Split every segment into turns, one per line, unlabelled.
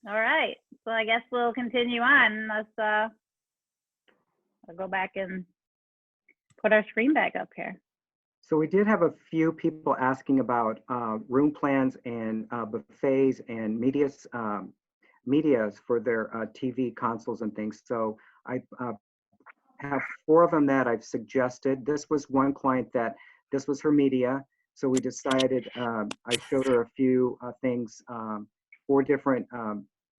All right. So I guess we'll continue on. I'll go back and put our screen back up here.
So we did have a few people asking about room plans and buffets and medias for their TV consoles and things. So I have 4 of them that I've suggested. This was one client that this was her media. So we decided, I showed her a few things, 4 different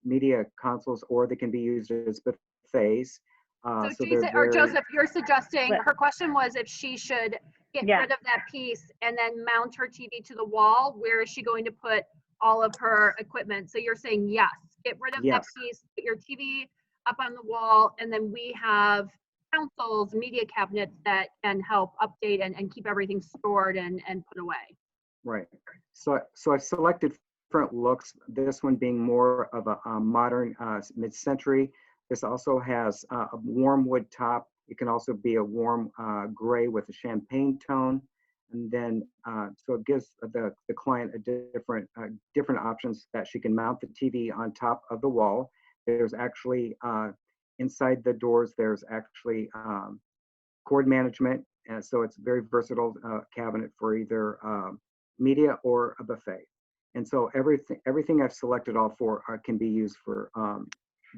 media consoles, or they can be used as buffets.
So Jason, or Joseph, you're suggesting, her question was if she should get rid of that piece and then mount her TV to the wall, where is she going to put all of her equipment? So you're saying yes, get rid of that piece, put your TV up on the wall, and then we have consoles, media cabinets that can help update and keep everything stored and put away.
Right. So I've selected different looks, this one being more of a modern mid-century. This also has a warm wood top. It can also be a warm gray with a champagne tone. And then, so it gives the client a different options that she can mount the TV on top of the wall. There's actually, inside the doors, there's actually cord management. And so it's a very versatile cabinet for either media or a buffet. And so everything I've selected, all 4 can be used for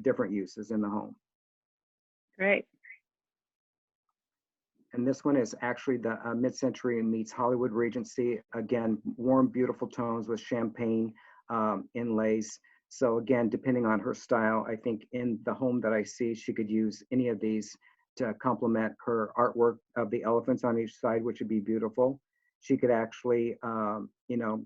different uses in the home.
Great.
And this one is actually the mid-century meets Hollywood Regency. Again, warm, beautiful tones with champagne inlays. So again, depending on her style, I think in the home that I see, she could use any of these to complement her artwork of the elephants on each side, which would be beautiful. She could actually, you know,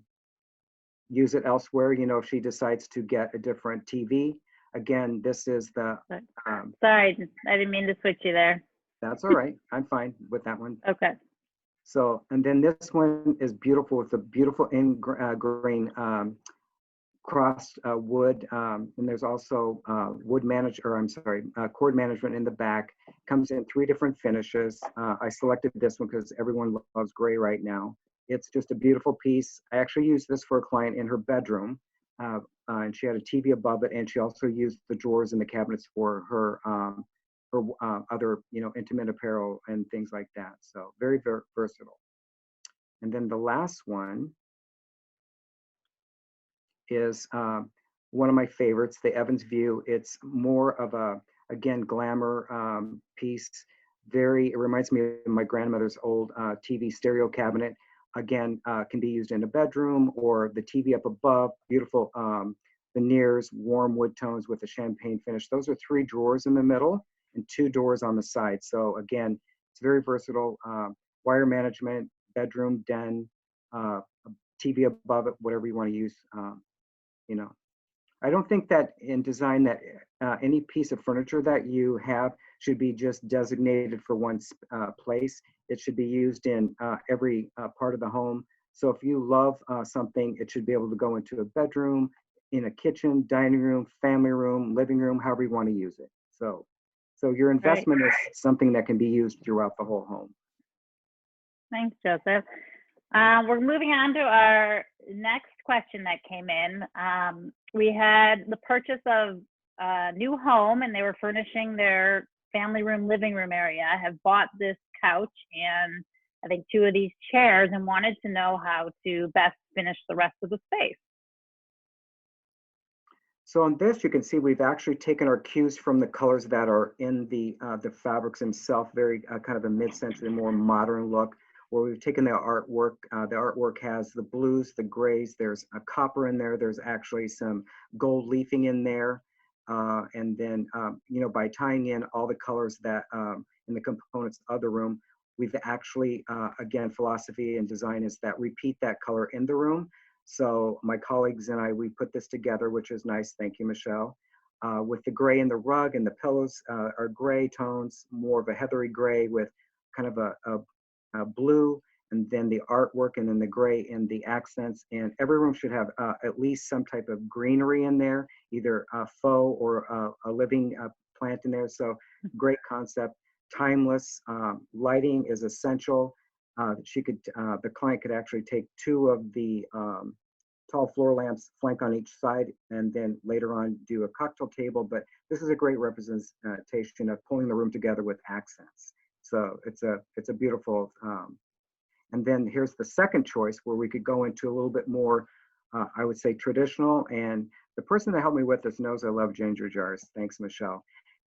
use it elsewhere, you know, if she decides to get a different TV. Again, this is the...
Sorry, I didn't mean to switch you there.
That's all right. I'm fine with that one.
Okay.
So, and then this one is beautiful with a beautiful ingrain crossed wood. And there's also cord management in the back. Comes in 3 different finishes. I selected this one because everyone loves gray right now. It's just a beautiful piece. I actually used this for a client in her bedroom. And she had a TV above it, and she also used the drawers and the cabinets for her other, you know, intimate apparel and things like that. So very, very versatile. And then the last one is one of my favorites, the Evans View. It's more of a, again, glamour piece. It reminds me of my grandmother's old TV stereo cabinet. Again, can be used in a bedroom or the TV up above. Beautiful veneers, warm wood tones with a champagne finish. Those are 3 drawers in the middle and 2 doors on the side. So again, it's very versatile. Wire management, bedroom, den, TV above it, whatever you want to use. You know, I don't think that in design that any piece of furniture that you have should be just designated for one place. It should be used in every part of the home. So if you love something, it should be able to go into a bedroom, in a kitchen, dining room, family room, living room, however you want to use it. So your investment is something that can be used throughout the whole home.
Thanks, Joseph. We're moving on to our next question that came in. We had the purchase of a new home, and they were furnishing their family room, living room area, have bought this couch and I think 2 of these chairs, and wanted to know how to best finish the rest of the space.
So on this, you can see we've actually taken our cues from the colors that are in the fabrics themselves, very kind of a mid-century, more modern look, where we've taken the artwork. The artwork has the blues, the grays, there's a copper in there, there's actually some gold leafing in there. And then, you know, by tying in all the colors that in the components of the room, we've actually, again, philosophy and design is that repeat that color in the room. So my colleagues and I, we put this together, which is nice. Thank you, Michelle. With the gray in the rug and the pillows are gray tones, more of a heathery gray with kind of a blue, and then the artwork, and then the gray in the accents. And every room should have at least some type of greenery in there, either a faux or a living plant in there. So great concept, timeless. Lighting is essential. The client could actually take 2 of the tall floor lamps flank on each side, and then later on do a cocktail table. But this is a great representation of pulling the room together with accents. So it's a beautiful. And then here's the second choice where we could go into a little bit more, I would say, traditional. And the person that helped me with this knows I love ginger jars. Thanks, Michelle.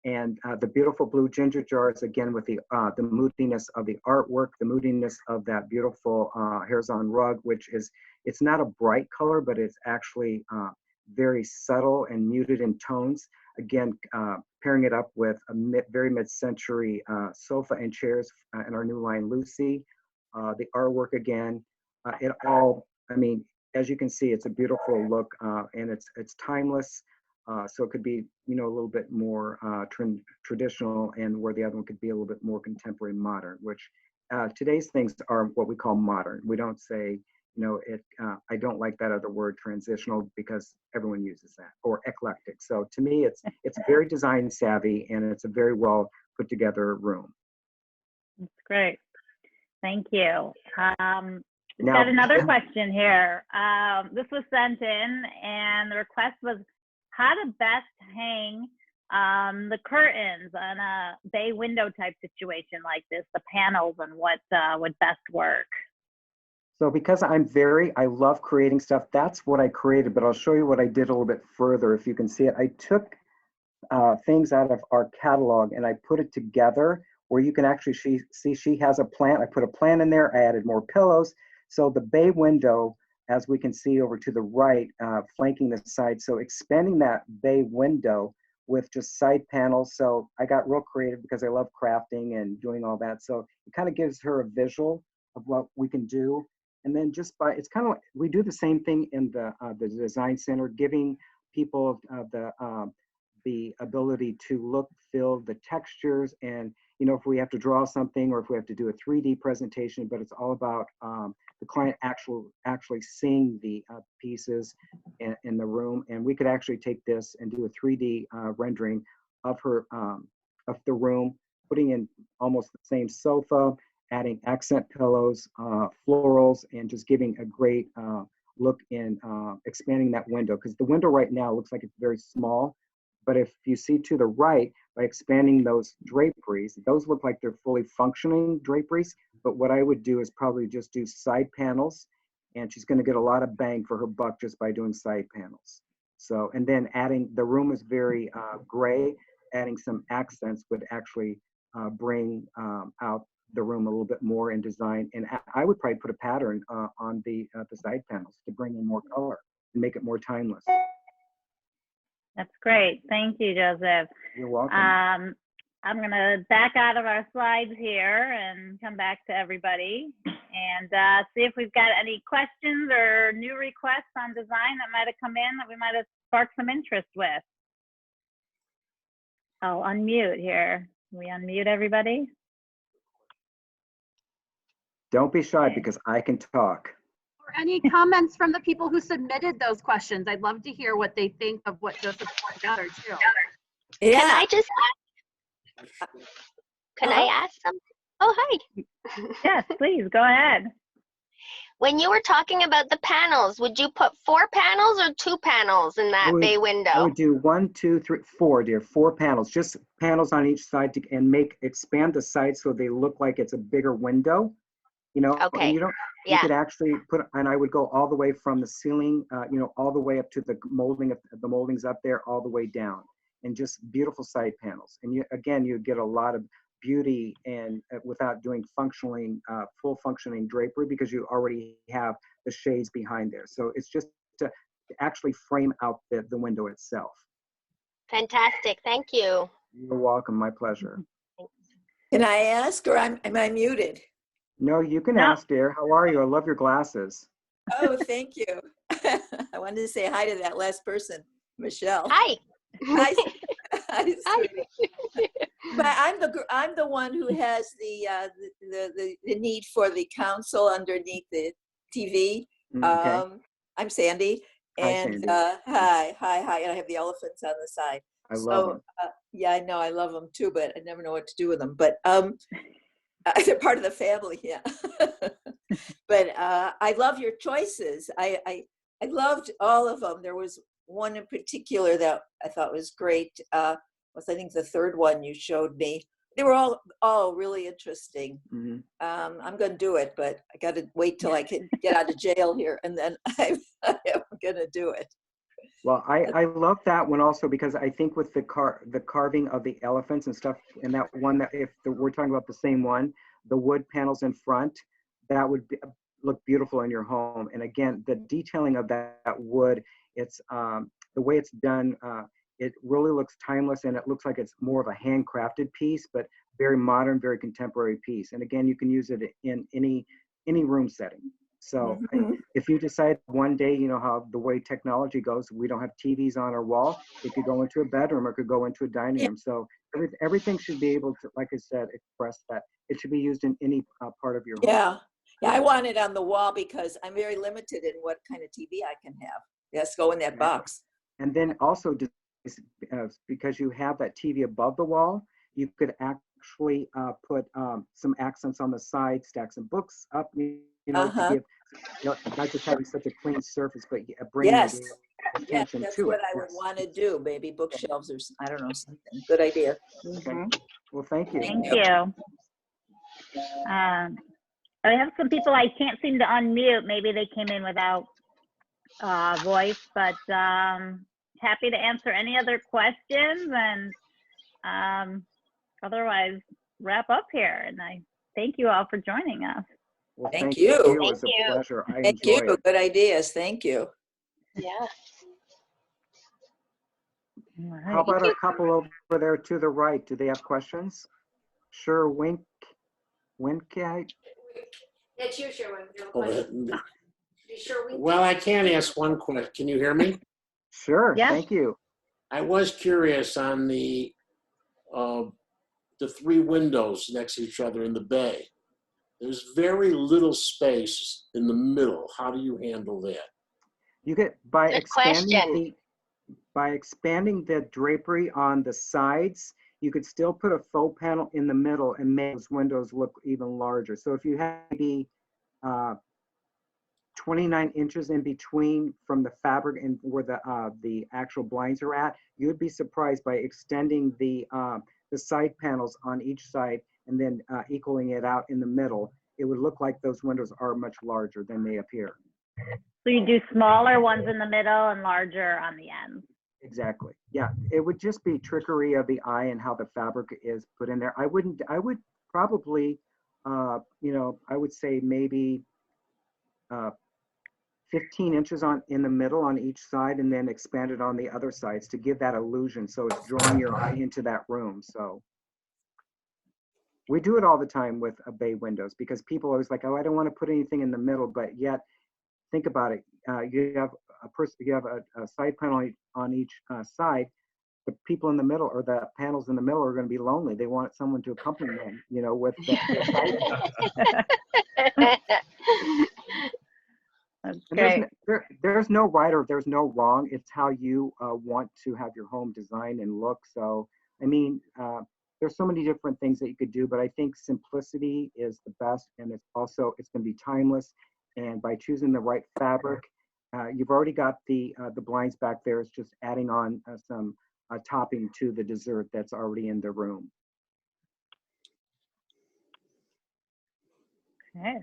And the beautiful blue ginger jars, again, with the moodiness of the artwork, the moodiness of that beautiful Hairzon rug, which is, it's not a bright color, but it's actually very subtle and muted in tones. Again, pairing it up with a very mid-century sofa and chairs in our new line, Lucy. The artwork again, it all, I mean, as you can see, it's a beautiful look and it's timeless. So it could be, you know, a little bit more traditional, and where the other one could be a little bit more contemporary modern, which today's things are what we call modern. We don't say, you know, I don't like that other word, transitional, because everyone uses that, or eclectic. So to me, it's very design savvy, and it's a very well put together room.
That's great. Thank you. We've got another question here. This was sent in, and the request was how to best hang the curtains on a bay window type situation like this, the panels, and what would best work.
So because I love creating stuff, that's what I created, but I'll show you what I did a little bit further if you can see it. I took things out of our catalog and I put it together where you can actually see she has a plant. I put a plant in there, I added more pillows. So the bay window, as we can see over to the right, flanking the side. So expanding that bay window with just side panels. So I got real creative because I love crafting and doing all that. So it kind of gives her a visual of what we can do. And then just by, it's kind of like, we do the same thing in the design center, giving people the ability to look, feel the textures, and, you know, if we have to draw something or if we have to do a 3D presentation, but it's all about the client actually seeing the pieces in the room. And we could actually take this and do a 3D rendering of her, of the room, putting in almost the same sofa, adding accent pillows, florals, and just giving a great look in expanding that window. Because the window right now looks like it's very small, but if you see to the right, by expanding those draperies, those look like they're fully functioning draperies. But what I would do is probably just do side panels, and she's going to get a lot of bang for her buck just by doing side panels. So, and then adding, the room is very gray, adding some accents would actually bring out the room a little bit more in design. And I would probably put a pattern on the side panels to bring in more color and make it more timeless.
That's great. Thank you, Joseph.
You're welcome.
I'm going to back out of our slides here and come back to everybody and see if we've got any questions or new requests on design that might have come in that we might have sparked some interest with. I'll unmute here. Can we unmute everybody?
Don't be shy because I can talk.
Or any comments from the people who submitted those questions? I'd love to hear what they think of what Joseph put together too.
Yeah. Can I just ask? Can I ask something? Oh, hi.
Yes, please go ahead.
When you were talking about the panels, would you put 4 panels or 2 panels in that bay window?
I would do 1, 2, 3, 4, dear. 4 panels, just panels on each side and expand the sides so they look like it's a bigger window. You know,
okay.
And you could actually put, and I would go all the way from the ceiling, you know, all the way up to the molding, the moldings up there, all the way down, and just beautiful side panels. And you get a lot of beauty and without doing full functioning drapery, because you already have the shades behind there. So it's just to actually frame out the window itself.
Fantastic. Thank you.
You're welcome. My pleasure.
Thanks.
Can I ask, or am I muted?
No, you can ask, dear. How are you? I love your glasses.
Oh, thank you. I wanted to say hi to that last person, Michelle.
Hi.
Hi. Hi.
Hi.
But I'm the one who has the need for the console underneath the TV.
Okay.
I'm Sandy. And
hi,
hi. And I have the elephants on the side.
I love them.
Yeah, I know. I love them too, but I never know what to do with them. But they're part of the family, yeah. But I love your choices. I I loved all of them. There was one in particular that I thought was great. Was I think the third one you showed me. They were all really interesting.
Mhm.
I'm going to do it, but I got to wait till I can get out of jail here, and then I am going to do it.
Well, I love that one also because I think with the carving of the elephants and stuff, and that one that we're talking about the same one, the wood panels in front, that would look beautiful in your home. And again, the detailing of that wood, it's the way it's done. It really looks timeless, and it looks like it's more of a handcrafted piece, but very modern, very contemporary piece. And again, you can use it in any room setting. So if you decide one day, you know how the way technology goes, we don't have TVs on our wall, it could go into a bedroom or it could go into a dining room. So everything should be able to, like I said, express that. It should be used in any part of your home.
Yeah, I want it on the wall because I'm very limited in what kind of TV I can have. Yes, go in that box.
And then also, because you have that TV above the wall, you could actually put some accents on the side, stack some books up, to give, not just having such a clean surface, but bringing attention
that's
to
what
it.
I would want to do. Maybe bookshelves or I don't know, something. Good idea.
Okay. Well, thank you.
Thank you. I have some people I can't seem to unmute. Maybe they came in without voice, but happy to answer any other questions, and otherwise wrap up here. And I thank you all for joining us.
Well,
Thank you.
It was a pleasure. I
Thank you.
enjoyed it.
Good ideas. Thank you.
Yeah.
All right.
How about a couple over there to the right? Do they have questions? Sure, wink.
It's you, Sherwin.
Well, I can ask one question. Can you hear me?
Sure,
Yeah.
thank you.
I was curious on the three windows next to each other in the bay. There's very little space in the middle. How do you handle that?
You get by
Good
expanding the drapery on the sides, you could still put a faux panel in the middle and make those windows look even larger. So if you had maybe 29 inches in between from the fabric and where the actual blinds are at, you would be surprised by extending the side panels on each side and then equaling it out in the middle. It would look like those windows are much larger than they appear.
So you do smaller ones in the middle and larger on the ends.
Exactly. Yeah, it would just be trickery of the eye and how the fabric is put in there. I would probably, I would say maybe 15 inches in the middle on each side and then expand it on the other sides to give that illusion. So it's drawing your eye into that room. So we do it all the time with bay windows because people are always like, oh, I don't want to put anything in the middle, but yet think about it. You have a side panel on each side. The people in the middle or the panels in the middle are going to be lonely. They want someone to accompany them, with the side.
That's great.
There's no right or there's no wrong. It's how you want to have your home designed and look. So, I mean, there's so many different things that you could do, but I think simplicity is the best, and it's going to be timeless. And by choosing the right fabric, you've already got the blinds back there. It's just adding on some topping to the dessert that's already in the room.
Okay.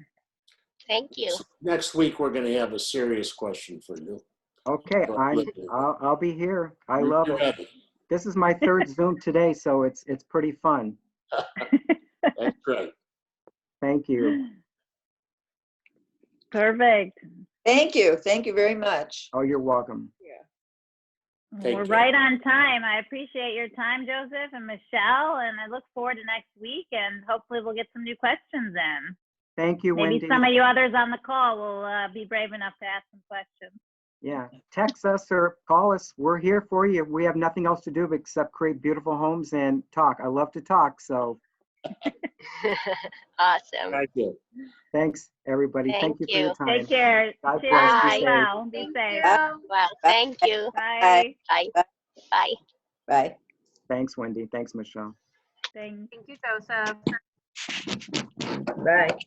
Thank you.
Next week, we're going to have a serious question for you.
Okay, I'll be here. I love it.
Ready.
This is my third Zoom today, so it's pretty fun.
That's great.
Thank you.
Perfect.
Thank you. Thank you very much.
Oh, you're welcome.
Take
We're
care.
right on time. I appreciate your time, Joseph and Michelle, and I look forward to next week, and hopefully we'll get some new questions in.
Thank you,
Maybe
Wendy.
some of you others on the call will be brave enough to ask some questions.
Yeah, text us or call us. We're here for you. We have nothing else to do except create beautiful homes and talk. I love to talk, so
Awesome.
Thank you.
thanks, everybody. Thank you for your time.
Take care.
God
Cheers.
bless. Be
Bye.
safe.
Well, be safe.
Well, thank you.
Bye.
Bye. Bye.
Bye.
Thanks, Wendy. Thanks, Michelle.
Thanks.
Thank you, Joseph.
Bye.